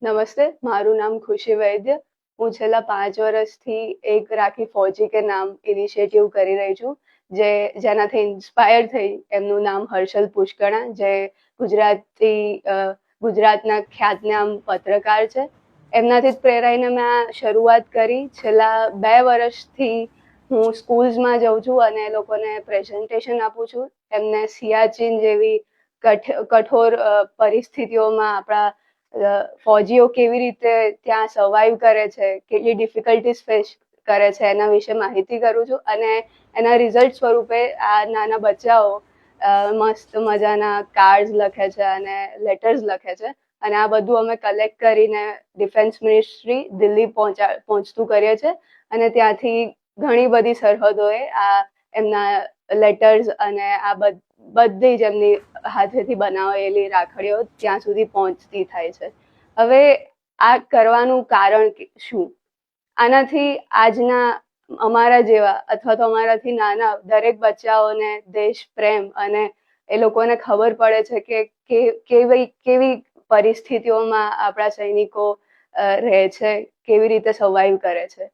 નમસ્તે, મારું નામ ખુશી વૈદ્ય. હું છેલ્લા 5 વર્ષથી એક રાખી ફौजी કે નામ ઇનિશિયેટિવ કરી રહી છું, જેનાથી ઇન્સ્પાયર થઈ. એમનું નામ હર્ષલ પુષ્કણા, જે ગુજરાતના ખ્યાતનામ પત્રકાર છે. એમનાથી જ પ્રેરાઈને મેં આ શરૂઆત કરી. છેલ્લા 2 વર્ષથી હું સ્કૂલ્સમાં જાઉં છું અને એ લોકોને પ્રેઝન્ટેશન આપું છું. એમને સિયાચીન જેવી કઠોર પરિસ્થિતિઓમાં આપણા ફौजीઓ કેવી રીતે ત્યાં સર્વાઈવ કરે છે, કેટલી ડિફિકલ્ટીઝ ફેસ કરે છે, એના વિશે માહિતી કરું છું. અને એના રિઝલ્ટ સ્વરૂપે આ નાના બચ્ચાઓ મસ્ત મજાના કાર્ડ્સ લખે છે અને લેટર્સ લખે છે. અને આ બધું અમે કલેક્ટ કરીને ડિફેન્સ મિનિસ્ટ્રી દિલ્હી પહોંચતું કરીએ છીએ. અને ત્યાંથી ઘણી બધી સરહદોએ આ એમના લેટર્સ અને આ બધી જ એમની હાથેથી બનાવેલી રાખડીઓ ત્યાં સુધી પહોંચતી થાય છે. હવે આ કરવાનું કારણ શું? આનાથી આજના અમારા જેવા અથવા તો અમારાથી નાના દરેક બચ્ચાઓને દેશ પ્રેમ અને એ લોકોને ખબર પડે છે કે કેવી પરિસ્થિતિઓમાં આપણા સૈનિકો રહે છે, કેવી રીતે સર્વાઈવ કરે છે.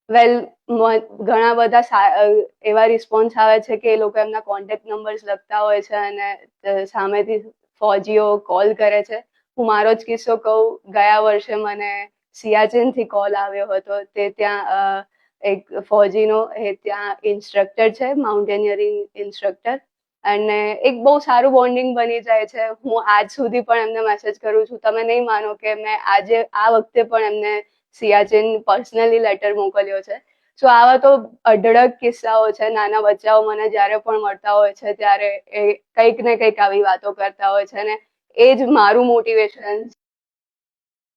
ઘણા બધા એવા રિસ્પોન્સ આવે છે કે એ લોકો એમના કોન્ટેક્ટ નંબર્સ લખતા હોય છે અને સામેથી ફौજીઓ કોલ કરે છે. હું મારો જ કિસ્સો કહું. ગયા વર્ષે મને સિયાચીનથી કોલ આવ્યો હતો. તે ત્યાં એક ફौजीનો ત્યાં ઇન્સ્ટ્રક્ટર છે, માઉન્ટેનિયરિંગ ઇન્સ્ટ્રક્ટર. અને એક બહુ સારું બોન્ડિંગ બની જાય છે. હું આજ સુધી પણ એમને મેસેજ કરું છું. તમે નહીં માનો કે મેં આ વખતે પણ એમને સિયાચીન પર્સનલી લેટર મોકલ્યો છે. સો આવા તો અઢળક કિસ્સાઓ છે. નાના બચ્ચાઓ મને જ્યારે પણ મળતા હોય છે ત્યારે એ કંઈક ને કંઈક આવી વાતો કરતા હોય છે. અને એ જ મારું મોટિવેશન